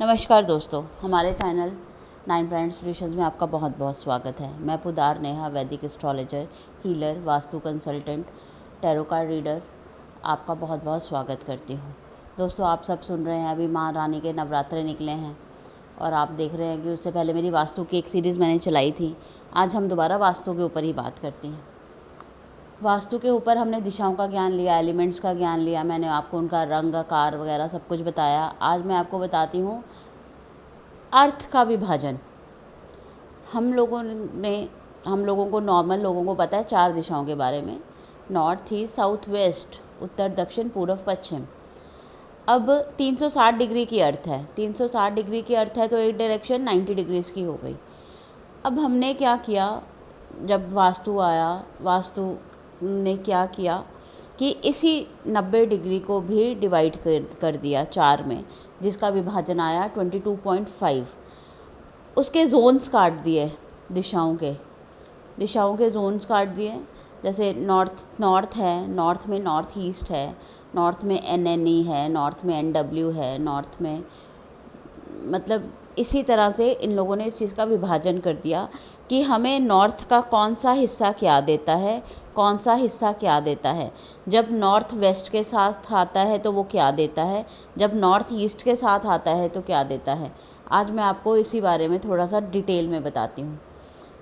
नमस्कार दोस्तों, हमारे चैनल 9 प्लैनेट सॉल्यूशंस में आपका बहुत बहुत स्वागत है। मैं पुदार नेहा, वैदिक astrologer, healer, vastu consultant, tarot card reader, आपका बहुत बहुत स्वागत करती हूँ। दोस्तों, आप सब सुन रहे हैं, अभी माँ रानी के नवरात्रे निकले हैं और आप देख रहे हैं कि उससे पहले मेरी वास्तु की एक सीरीज़ मैंने चलाई थी। आज हम दोबारा वास्तु के ऊपर ही बात करती हैं। वास्तु के ऊपर हमने दिशाओं का ज्ञान लिया, एलिमेंट्स का ज्ञान लिया, मैंने आपको उनका रंग, आकार वगैरह सब कुछ बताया। आज मैं आपको बताती हूँ अर्थ का विभाजन। हम लोगों को, नॉर्मल लोगों को पता है 4 दिशाओं के बारे में: नॉर्थ, ईस्ट, साउथ, वेस्ट, उत्तर, दक्षिण, पूर्व, पश्चिम। अब 360 डिग्री की अर्थ है। 360 डिग्री की अर्थ है तो एक डायरेक्शन 90 डिग्रीज़ की हो गई। अब हमने क्या किया, जब वास्तु आया, वास्तु ने क्या किया कि इसी 90 डिग्री को भी डिवाइड कर दिया 4 में, जिसका विभाजन आया 22.5। उसके जोन्स काट दिए, दिशाओं के जोन्स काट दिए। जैसे नॉर्थ है, नॉर्थ में नॉर्थ ईस्ट है, नॉर्थ में NNE है, नॉर्थ में NW है, नॉर्थ में मतलब इसी तरह से इन लोगों ने इस चीज़ का विभाजन कर दिया कि हमें नॉर्थ का कौन सा हिस्सा क्या देता है, कौन सा हिस्सा क्या देता है। जब नॉर्थ वेस्ट के साथ आता है तो वो क्या देता है, जब नॉर्थ ईस्ट के साथ आता है तो क्या देता है। आज मैं आपको इसी बारे में थोड़ा सा डिटेल में बताती हूँ।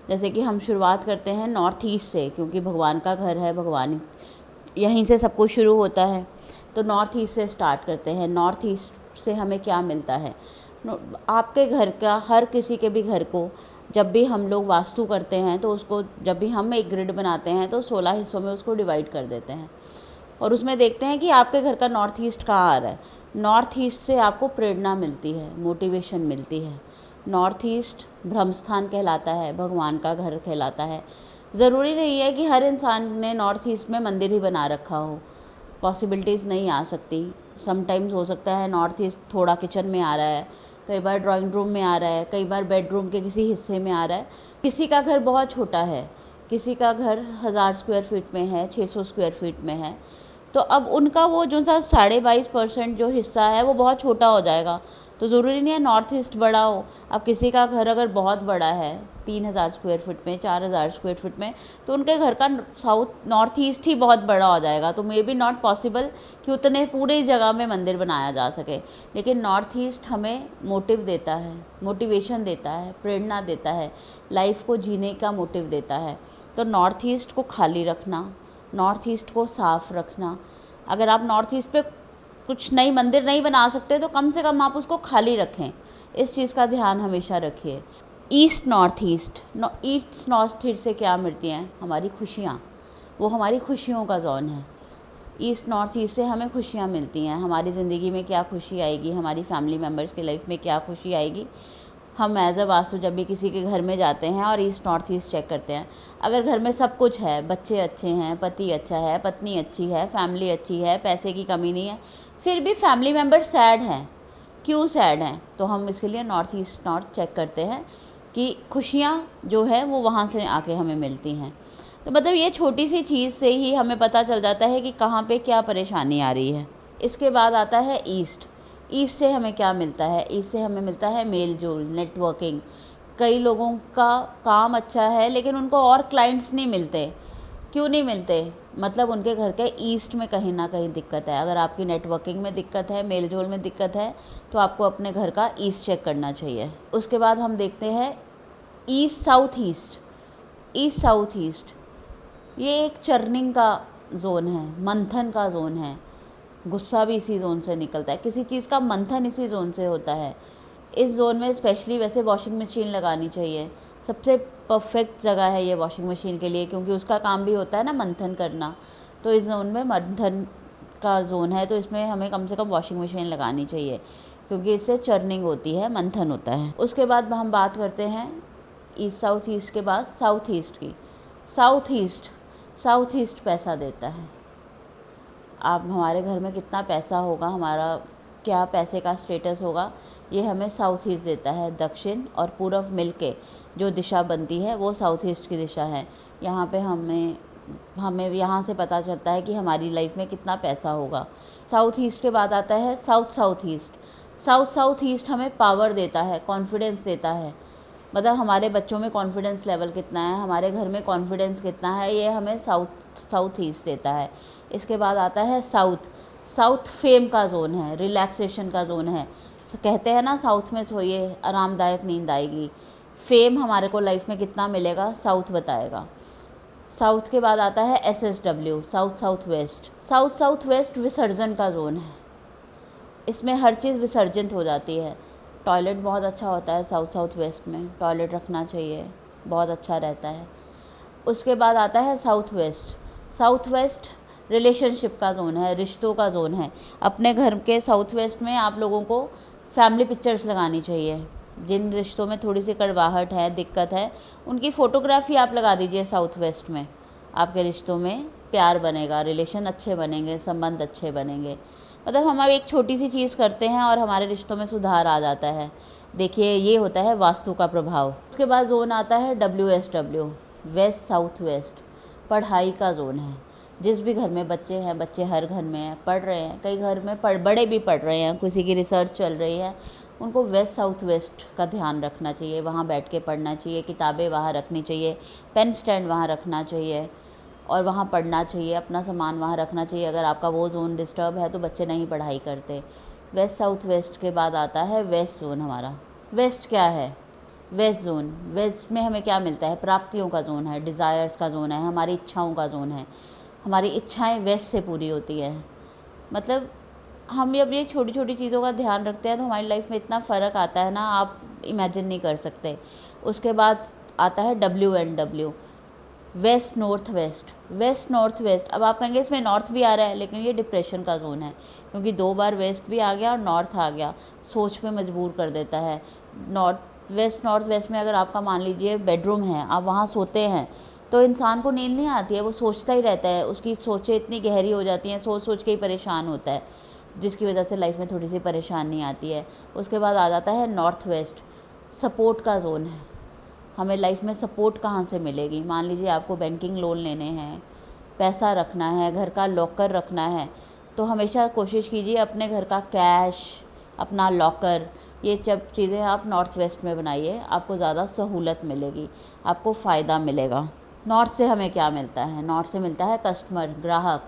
जैसे कि हम शुरुआत करते हैं नॉर्थ ईस्ट से, क्योंकि भगवान का घर है, भगवान यहीं से सब कुछ शुरू होता है। तो नॉर्थ ईस्ट से स्टार्ट करते हैं। नॉर्थ ईस्ट से हमें क्या मिलता है। आपके घर का, हर किसी के भी घर को जब भी हम लोग वास्तु करते हैं तो उसको, जब भी हम एक ग्रिड बनाते हैं तो 16 हिस्सों में उसको डिवाइड कर देते हैं और उसमें देखते हैं कि आपके घर का नॉर्थ ईस्ट कहाँ आ रहा है। नॉर्थ ईस्ट से आपको प्रेरणा मिलती है, मोटिवेशन मिलती है। नॉर्थ ईस्ट ब्रह्मस्थान कहलाता है, भगवान का घर कहलाता है। ज़रूरी नहीं है कि हर इंसान ने नॉर्थ ईस्ट में मंदिर ही बना रखा हो, पॉसिबिलिटीज़ नहीं आ सकती। समटाइम्स हो सकता है नॉर्थ ईस्ट थोड़ा किचन में आ रहा है, कई बार ड्राइंग रूम में आ रहा है, कई बार बेडरूम के किसी हिस्से में आ रहा है। किसी का घर बहुत छोटा है, किसी का घर 1000 स्क्वायर फीट में है, 600 स्क्वायर फीट में है, तो अब उनका वो जो सा 22.5% जो हिस्सा है वो बहुत छोटा हो जाएगा। तो ज़रूरी नहीं है नॉर्थ ईस्ट बड़ा हो। अब किसी का घर अगर बहुत बड़ा है, 3000 स्क्वायर फीट में, 4000 स्क्वायर फीट में, तो उनके घर का नॉर्थ ईस्ट ही बहुत बड़ा हो जाएगा। तो मे बी नॉट पॉसिबल कि उतने पूरे जगह में मंदिर बनाया जा सके। लेकिन नॉर्थ ईस्ट हमें मोटिव देता है, मोटिवेशन देता है, प्रेरणा देता है, लाइफ को जीने का मोटिव देता है। तो नॉर्थ ईस्ट को खाली रखना, नॉर्थ ईस्ट को साफ़ रखना। अगर आप नॉर्थ ईस्ट पे कुछ नई मंदिर नहीं बना सकते तो कम से कम आप उसको खाली रखें। इस चीज़ का ध्यान हमेशा रखिए। ईस्ट नॉर्थ ईस्ट से क्या मिलती हैं? हमारी खुशियाँ। वो हमारी खुशियों का जोन है। ईस्ट नॉर्थ ईस्ट से हमें खुशियाँ मिलती हैं। हमारी ज़िंदगी में क्या खुशी आएगी, हमारी फैमिली मेम्बर्स की लाइफ में क्या खुशी आएगी। हम एज अ वास्तु जब भी किसी के घर में जाते हैं और ईस्ट नॉर्थ ईस्ट चेक करते हैं, अगर घर में सब कुछ है, बच्चे अच्छे हैं, पति अच्छा है, पत्नी अच्छी है, फैमिली अच्छी है, पैसे की कमी नहीं है, फिर भी फैमिली मेम्बर सैड हैं, क्यों सैड हैं, तो हम इसके लिए नॉर्थ ईस्ट नॉर्थ चेक करते हैं कि खुशियाँ जो है वो वहाँ से आके हमें मिलती हैं। तो मतलब ये छोटी सी चीज़ से ही हमें पता चल जाता है कि कहाँ पे क्या परेशानी आ रही है। इसके बाद आता है ईस्ट। ईस्ट से हमें क्या मिलता है? ईस्ट से हमें मिलता है मेल जोल, नेटवर्किंग। कई लोगों का काम अच्छा है लेकिन उनको और क्लाइंट्स नहीं मिलते। क्यों नहीं मिलते? मतलब उनके घर के ईस्ट में कहीं ना कहीं दिक्कत है। अगर आपकी नेटवर्किंग में दिक्कत है, मेल जोल में दिक्कत है, तो आपको अपने घर का ईस्ट चेक करना चाहिए। उसके बाद हम देखते हैं east south east. East south east ये एक चर्निंग का जोन है, मंथन का जोन है। गुस्सा भी इसी जोन से निकलता है, किसी चीज़ का मंथन इसी जोन से होता है। इस जोन में स्पेशली वैसे वॉशिंग मशीन लगानी चाहिए। सबसे परफेक्ट जगह है ये वॉशिंग मशीन के लिए, क्योंकि उसका काम भी होता है ना मंथन करना। तो इस जोन में मंथन का जोन है, तो इसमें हमें कम से कम वॉशिंग मशीन लगानी चाहिए, क्योंकि इससे चर्निंग होती है, मंथन होता है। उसके बाद हम बात करते हैं ईस्ट साउथ ईस्ट के बाद साउथ ईस्ट की। साउथ ईस्ट पैसा देता है। आप, हमारे घर में कितना पैसा होगा, हमारा क्या पैसे का स्टेटस होगा, ये हमें साउथ ईस्ट देता है। दक्षिण और पूर्व मिलके जो दिशा बनती है वो साउथ ईस्ट की दिशा है। यहाँ पे हमें यहाँ से पता चलता है कि हमारी लाइफ में कितना पैसा होगा। साउथ ईस्ट के बाद आता है south east. South south east हमें पावर देता है, कॉन्फिडेंस देता है, मतलब हमारे बच्चों में कॉन्फिडेंस लेवल कितना है, हमारे घर में कॉन्फिडेंस कितना है, ये हमें साउथ ईस्ट देता है। इसके बाद आता है साउथ। साउथ फेम का जोन है, रिलैक्सेशन का जोन है। कहते हैं ना साउथ में सोइए आरामदायक नींद आएगी। फेम हमारे को लाइफ में कितना मिलेगा, साउथ बताएगा। साउथ के बाद आता है SSW, south south west. South south west विसर्जन का जोन है, इसमें हर चीज़ विसर्जित हो जाती है। टॉयलेट बहुत अच्छा होता है साउथ साउथ वेस्ट में, टॉयलेट रखना चाहिए, बहुत अच्छा रहता है। उसके बाद आता है south west. South west relationship का जोन है, रिश्तों का जोन है। अपने घर के साउथ वेस्ट में आप लोगों को फैमिली पिक्चर्स लगानी चाहिए। जिन रिश्तों में थोड़ी सी कड़वाहट है, दिक्कत है, उनकी फ़ोटोग्राफी आप लगा दीजिए साउथ वेस्ट में। आपके रिश्तों में प्यार बनेगा, रिलेशन अच्छे बनेंगे, संबंध अच्छे बनेंगे। मतलब हम अब एक छोटी सी चीज़ करते हैं और हमारे रिश्तों में सुधार आ जाता है। देखिए ये होता है वास्तु का प्रभाव। उसके बाद जोन आता है WSW, वेस्ट साउथ वेस्ट, पढ़ाई का जोन है। जिस भी घर में बच्चे हैं, बच्चे हर घर में हैं, पढ़ रहे हैं, कई घर में बड़े भी पढ़ रहे हैं, किसी की रिसर्च चल रही है, उनको वेस्ट साउथ वेस्ट का ध्यान रखना चाहिए। वहाँ बैठ के पढ़ना चाहिए, किताबें वहाँ रखनी चाहिए, पेन स्टैंड वहाँ रखना चाहिए और वहाँ पढ़ना चाहिए, अपना सामान वहाँ रखना चाहिए। अगर आपका वो जोन डिस्टर्ब है तो बच्चे नहीं पढ़ाई करते। वेस्ट साउथ वेस्ट के बाद आता है वेस्ट जोन हमारा। वेस्ट क्या है? वेस्ट जोन, वेस्ट में हमें क्या मिलता है? प्राप्तियों का जोन है, डिज़ायर्स का जोन है, हमारी इच्छाओं का जोन है। हमारी इच्छाएं वेस्ट से पूरी होती हैं। मतलब हम जब ये छोटी छोटी चीज़ों का ध्यान रखते हैं तो हमारी लाइफ में इतना फ़र्क आता है ना, आप इमेजिन नहीं कर सकते। उसके बाद आता है WNW, west north west. West north west, अब आप कहेंगे इसमें नॉर्थ भी आ रहा है, लेकिन ये डिप्रेशन का जोन है, क्योंकि 2 बार वेस्ट भी आ गया और नॉर्थ आ गया, सोच पे मजबूर कर देता है। नॉर्थ वेस्ट में अगर आपका मान लीजिए बेडरूम है, आप वहाँ सोते हैं तो इंसान को नींद नहीं आती है, वो सोचता ही रहता है, उसकी सोचें इतनी गहरी हो जाती हैं, सोच सोच के ही परेशान होता है, जिसकी वजह से लाइफ में थोड़ी सी परेशानी आती है। उसके बाद आ जाता है नॉर्थ वेस्ट, सपोर्ट का जोन है। हमें लाइफ में सपोर्ट कहाँ से मिलेगी? मान लीजिए आपको बैंकिंग लोन लेने हैं, पैसा रखना है, घर का लॉकर रखना है, तो हमेशा कोशिश कीजिए अपने घर का कैश, अपना लॉकर, ये सब चीज़ें आप नॉर्थ वेस्ट में बनाइए, आपको ज़्यादा सहूलत मिलेगी, आपको फ़ायदा मिलेगा। नॉर्थ से हमें क्या मिलता है? नॉर्थ से मिलता है कस्टमर, ग्राहक।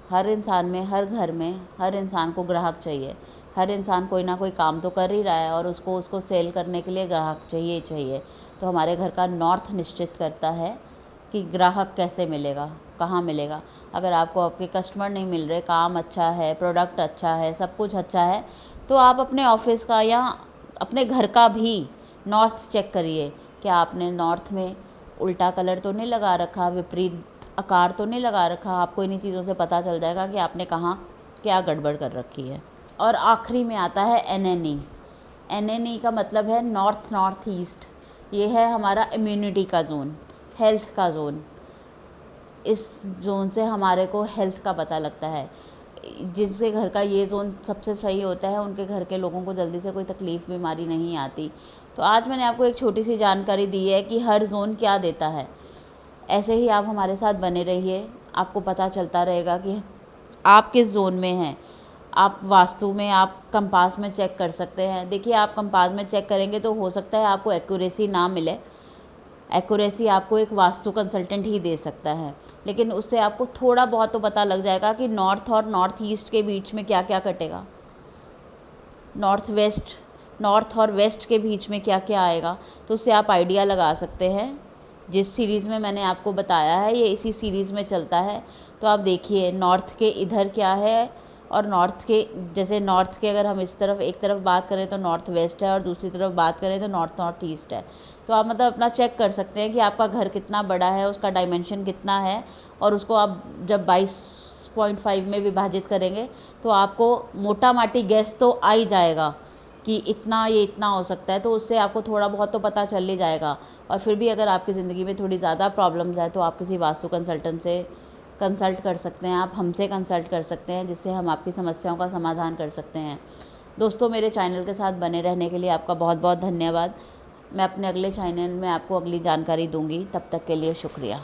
हर इंसान में, हर घर में, हर इंसान को ग्राहक चाहिए। हर इंसान कोई ना कोई काम तो कर ही रहा है और उसको सेल करने के लिए ग्राहक चाहिए ही चाहिए। तो हमारे घर का नॉर्थ निश्चित करता है कि ग्राहक कैसे मिलेगा, कहाँ मिलेगा। अगर आपको आपके कस्टमर नहीं मिल रहे, काम अच्छा है, प्रोडक्ट अच्छा है, सब कुछ अच्छा है, तो आप अपने ऑफिस का या अपने घर का भी नॉर्थ चेक करिए। क्या आपने नॉर्थ में उल्टा कलर तो नहीं लगा रखा, विपरीत आकार तो नहीं लगा रखा? आपको इन्हीं चीज़ों से पता चल जाएगा कि आपने कहाँ क्या गड़बड़ कर रखी है। और आखिरी में आता है NNE। NNE का मतलब है नॉर्थ ईस्ट। ये है हमारा इम्यूनिटी का जोन, हेल्थ का जोन। इस जोन से हमारे को हेल्थ का पता लगता है। जिनसे घर का ये जोन सबसे सही होता है, उनके घर के लोगों को जल्दी से कोई तकलीफ़, बीमारी नहीं आती। तो आज मैंने आपको एक छोटी सी जानकारी दी है कि हर जोन क्या देता है। ऐसे ही आप हमारे साथ बने रहिए, आपको पता चलता रहेगा कि आप किस जोन में हैं। आप वास्तु में, आप कंपास में चेक कर सकते हैं। देखिए आप कंपास में चेक करेंगे तो हो सकता है आपको एक्यूरेसी ना मिले, एक्यूरेसी आपको एक वास्तु कंसल्टेंट ही दे सकता है, लेकिन उससे आपको थोड़ा बहुत तो पता लग जाएगा कि नॉर्थ और नॉर्थ ईस्ट के बीच में क्या क्या कटेगा, नॉर्थ और वेस्ट के बीच में क्या क्या आएगा। तो उससे आप आइडिया लगा सकते हैं। जिस सीरीज़ में मैंने आपको बताया है, ये इसी सीरीज़ में चलता है। तो आप देखिए नॉर्थ के इधर क्या है, और नॉर्थ के, जैसे नॉर्थ के अगर हम इस तरफ, एक तरफ बात करें तो नॉर्थ वेस्ट है और दूसरी तरफ बात करें तो नॉर्थ ईस्ट है। तो आप मतलब अपना चेक कर सकते हैं कि आपका घर कितना बड़ा है, उसका डायमेंशन कितना है, और उसको आप जब 22.5 में विभाजित करेंगे तो आपको मोटा माटी गैस तो आ ही जाएगा कि इतना, ये इतना हो सकता है। तो उससे आपको थोड़ा बहुत तो पता चल ही जाएगा। और फिर भी अगर आपकी ज़िंदगी में थोड़ी ज़्यादा प्रॉब्लम्स है तो आप किसी वास्तु कंसल्टेंट से कंसल्ट कर सकते हैं, आप हमसे कंसल्ट कर सकते हैं, जिससे हम आपकी समस्याओं का समाधान कर सकते हैं। दोस्तों, मेरे चैनल के साथ बने रहने के लिए आपका बहुत बहुत धन्यवाद। मैं अपने अगले चैनल में आपको अगली जानकारी दूंगी। तब तक के लिए शुक्रिया।